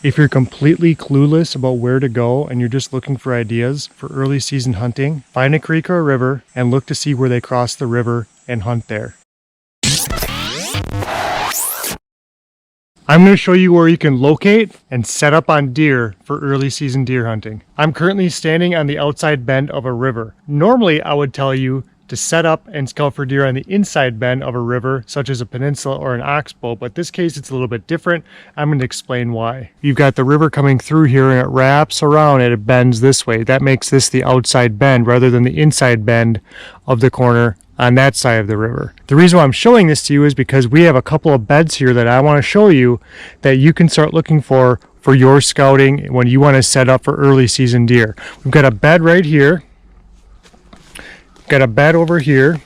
If you're completely clueless about where to go and you're just looking for ideas for early season hunting, find a creek or a river and look to see where they cross the river and hunt there. I'm going to show you where you can locate and set up on deer for early season deer hunting. I'm currently standing on the outside bend of a river. Normally, I would tell you to set up and scout for deer on the inside bend of a river, such as a peninsula or an oxbow, but in this case it's a little bit different. I'm going to explain why. You've got the river coming through here and it wraps around and it bends this way. That makes this the outside bend rather than the inside bend of the corner on that side of the river. The reason why I'm showing this to you is because we have a couple of beds here that I want to show you that you can start looking for your scouting when you want to set up for early season deer. We've got a bed right here. Got a bed over here,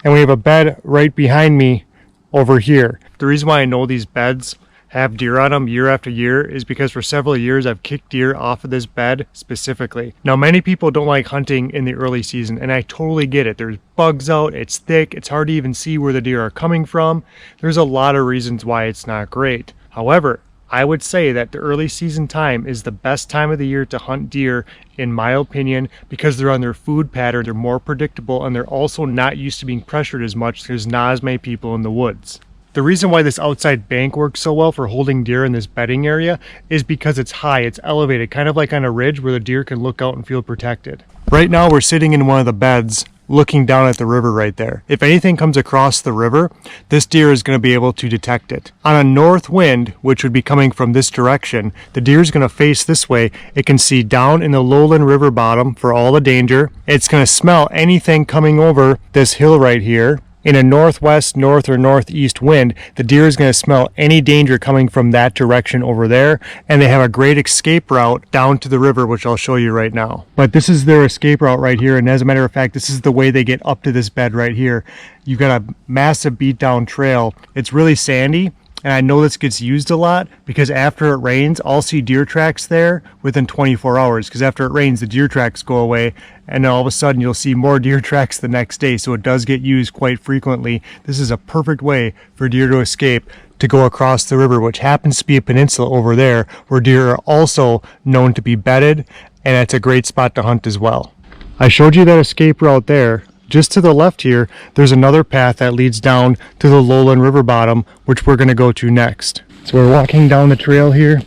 and we have a bed right behind me over here. The reason why I know these beds have deer on them year after year is because for several years I've kicked deer off of this bed specifically. Now, many people don't like hunting in the early season, and I totally get it. There's bugs out, it's thick, it's hard to even see where the deer are coming from. There's a lot of reasons why it's not great. However, I would say that the early season time is the best time of the year to hunt deer, in my opinion, because they're on their food pattern, they're more predictable, and they're also not used to being pressured as much. There's not as many people in the woods. The reason why this outside bank works so well for holding deer in this bedding area is because it's high, it's elevated, kind of like on a ridge where the deer can look out and feel protected. Right now we're sitting in one of the beds looking down at the river right there. If anything comes across the river, this deer is going to be able to detect it. On a north wind, which would be coming from this direction, the deer is going to face this way. It can see down in the lowland river bottom for all the danger. It's going to smell anything coming over this hill right here. In a northwest, north, or northeast wind, the deer is going to smell any danger coming from that direction over there, and they have a great escape route down to the river, which I'll show you right now. But this is their escape route right here, and as a matter of fact, this is the way they get up to this bed right here. You've got a massive beat down trail. It's really sandy, and I know this gets used a lot because after it rains, I'll see deer tracks there within 24 hours because after it rains, the deer tracks go away, and then all of a sudden you'll see more deer tracks the next day, so it does get used quite frequently. This is a perfect way for deer to escape, to go across the river, which happens to be a peninsula over there where deer are also known to be bedded, and it's a great spot to hunt as well. I showed you that escape route there. Just to the left here, there's another path that leads down to the lowland river bottom, which we're going to go to next. So we're walking down the trail here.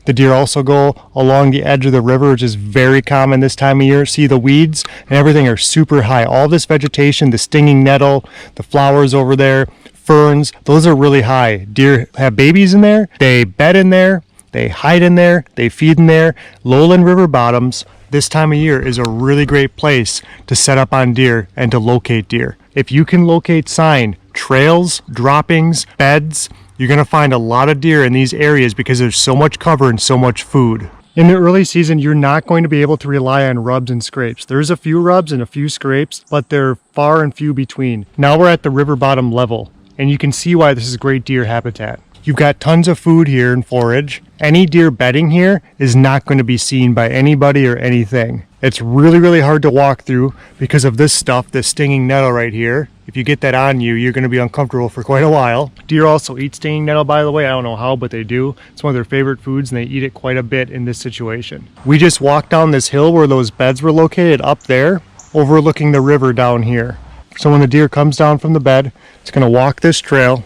The deer also go along the edge of the river, which is very common this time of year. See, the weeds and everything are super high. All this vegetation, the stinging nettle, the flowers over there, ferns, those are really high. Deer have babies in there, they bed in there, they hide in there, they feed in there. Lowland river bottoms this time of year is a really great place to set up on deer and to locate deer. If you can locate sign, trails, droppings, beds, you're going to find a lot of deer in these areas because there's so much cover and so much food. In the early season, you're not going to be able to rely on rubs and scrapes. There's a few rubs and a few scrapes, but they're far and few between. Now we're at the river bottom level, and you can see why this is great deer habitat. You've got tons of food here and forage. Any deer bedding here is not going to be seen by anybody or anything. It's really, really hard to walk through because of this stuff, this stinging nettle right here. If you get that on you, you're going to be uncomfortable for quite a while. Deer also eat stinging nettle, by the way. I don't know how, but they do. It's one of their favorite foods, and they eat it quite a bit in this situation. We just walked down this hill where those beds were located up there, overlooking the river down here. So when the deer comes down from the bed, it's going to walk this trail.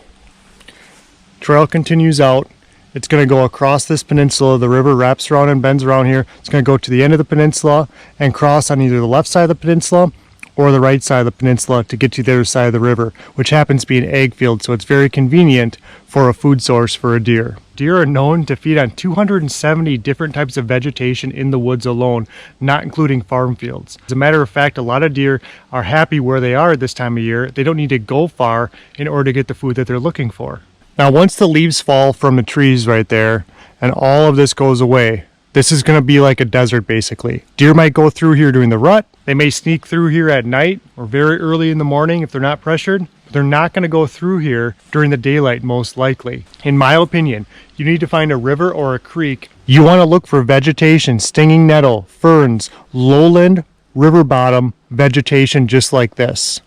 Trail continues out. It's going to go across this peninsula. The river wraps around and bends around here. It's going to go to the end of the peninsula and cross on either the left side of the peninsula or the right side of the peninsula to get to the other side of the river, which happens to be an ag field, so it's very convenient for a food source for a deer. Deer are known to feed on 270 different types of vegetation in the woods alone, not including farm fields. As a matter of fact, a lot of deer are happy where they are this time of year. They don't need to go far in order to get the food that they're looking for. Now, once the leaves fall from the trees right there and all of this goes away, this is going to be like a desert basically. Deer might go through here during the rut. They may sneak through here at night or very early in the morning if they're not pressured. But they're not going to go through here during the daylight most likely. In my opinion, you need to find a river or a creek. You want to look for vegetation, stinging nettle, ferns, lowland, river bottom vegetation just like this.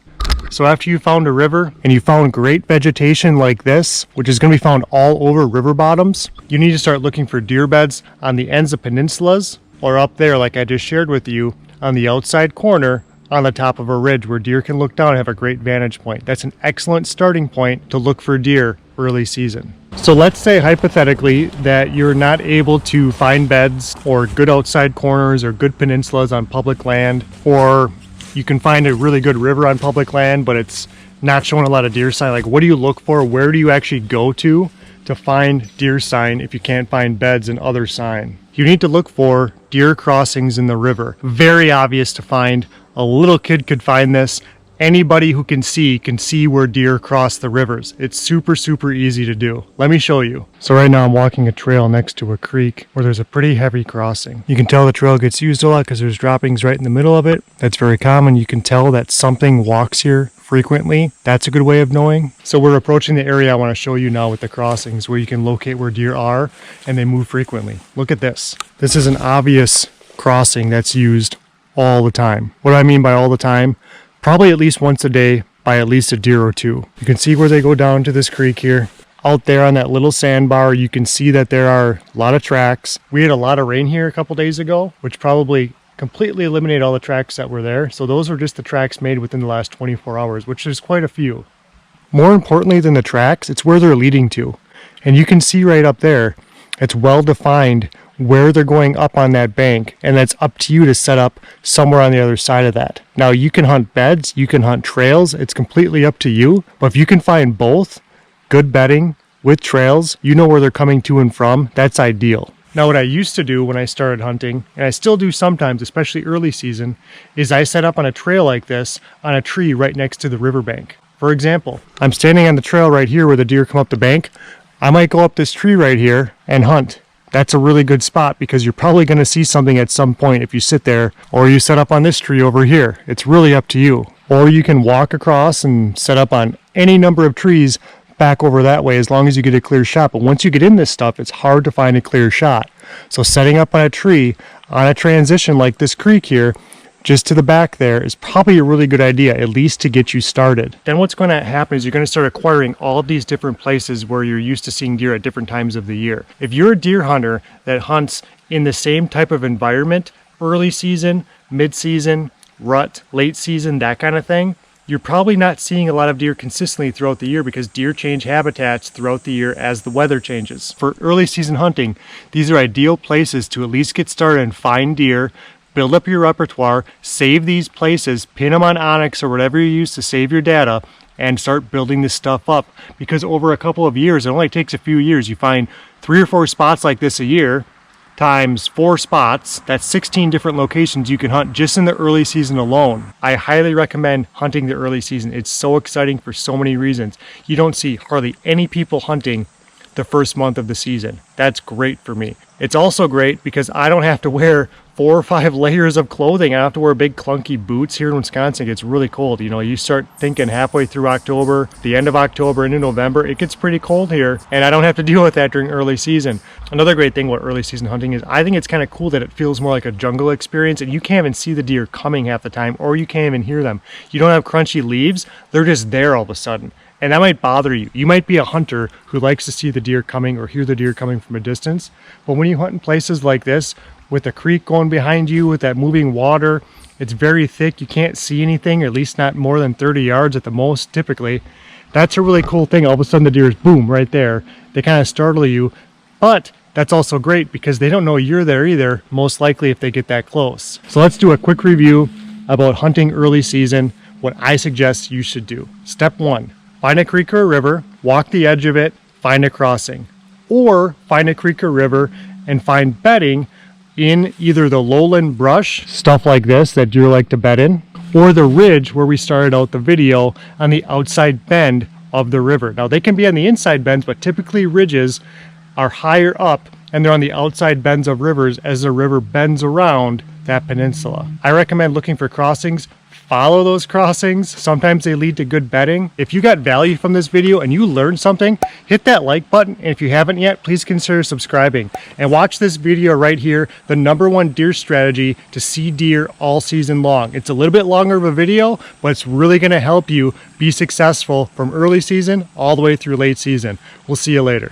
So after you found a river and you found great vegetation like this, which is going to be found all over river bottoms, you need to start looking for deer beds on the ends of peninsulas or up there like I just shared with you on the outside corner on the top of a ridge where deer can look down and have a great vantage point. That's an excellent starting point to look for deer early season. So let's say hypothetically that you're not able to find beds or good outside corners or good peninsulas on public land, or you can find a really good river on public land but it's not showing a lot of deer sign. Like, what do you look for? Where do you actually go to find deer sign if you can't find beds and other sign? You need to look for deer crossings in the river. Very obvious to find. A little kid could find this. Anybody who can see where deer cross the rivers. It's super, super easy to do. Let me show you. So right now I'm walking a trail next to a creek where there's a pretty heavy crossing. You can tell the trail gets used a lot because there's droppings right in the middle of it. That's very common. You can tell that something walks here frequently. That's a good way of knowing. So we're approaching the area I want to show you now with the crossings where you can locate where deer are and they move frequently. Look at this. This is an obvious crossing that's used all the time. What do I mean by all the time? Probably at least once a day by at least a deer or two. You can see where they go down to this creek here. Out there on that little sandbar, you can see that there are a lot of tracks. We had a lot of rain here a couple days ago, which probably completely eliminated all the tracks that were there. So those were just the tracks made within the last 24 hours, which is quite a few. More importantly than the tracks, it's where they're leading to. And you can see right up there, it's well defined where they're going up on that bank, and that's up to you to set up somewhere on the other side of that. Now you can hunt beds, you can hunt trails, it's completely up to you, but if you can find both, good bedding with trails, you know where they're coming to and from, that's ideal. Now what I used to do when I started hunting, and I still do sometimes, especially early season, is I set up on a trail like this on a tree right next to the riverbank. For example, I'm standing on the trail right here where the deer come up the bank. I might go up this tree right here and hunt. That's a really good spot because you're probably going to see something at some point if you sit there, or you set up on this tree over here. It's really up to you. Or you can walk across and set up on any number of trees back over that way as long as you get a clear shot. But once you get in this stuff, it's hard to find a clear shot. So setting up on a tree on a transition like this creek here, just to the back there, is probably a really good idea, at least to get you started. Then what's going to happen is you're going to start acquiring all of these different places where you're used to seeing deer at different times of the year. If you're a deer hunter that hunts in the same type of environment, early season, mid-season, rut, late season, that kind of thing, you're probably not seeing a lot of deer consistently throughout the year because deer change habitats throughout the year as the weather changes. For early season hunting, these are ideal places to at least get started and find deer, build up your repertoire, save these places, pin them on Onyx or whatever you use to save your data, and start building this stuff up. Because over a couple of years, it only takes a few years, you find 3 or 4 spots like this a year, times 4 spots, that's 16 different locations you can hunt just in the early season alone. I highly recommend hunting the early season. It's so exciting for so many reasons. You don't see hardly any people hunting the first month of the season. That's great for me. It's also great because I don't have to wear 4 or 5 layers of clothing. I don't have to wear big clunky boots. Here in Wisconsin, it gets really cold. You know, you start thinking halfway through October, the end of October into November, it gets pretty cold here, and I don't have to deal with that during early season. Another great thing about early season hunting is I think it's kind of cool that it feels more like a jungle experience, and you can't even see the deer coming half the time, or you can't even hear them. You don't have crunchy leaves. They're just there all of a sudden. And that might bother you. You might be a hunter who likes to see the deer coming or hear the deer coming from a distance. But when you hunt in places like this, with a creek going behind you, with that moving water, it's very thick. You can't see anything, or at least not more than 30 yards at the most, typically. That's a really cool thing. All of a sudden the deer is boom, right there. They kind of startle you. But that's also great because they don't know you're there either, most likely if they get that close. So let's do a quick review about hunting early season, what I suggest you should do. Step 1. Find a creek or a river, walk the edge of it, find a crossing. Or find a creek or river and find bedding in either the lowland brush, stuff like this that deer like to bed in, or the ridge where we started out the video on the outside bend of the river. Now they can be on the inside bends, but typically ridges are higher up and they're on the outside bends of rivers as the river bends around that peninsula. I recommend looking for crossings follow those crossings. Sometimes they lead to good bedding. If you got value from this video and you learned something, hit that like button. And if you haven't yet, please consider subscribing. And watch this video right here, the #1 deer strategy to see deer all season long. It's a little bit longer of a video, but it's really going to help you be successful from early season all the way through late season. We'll see you later.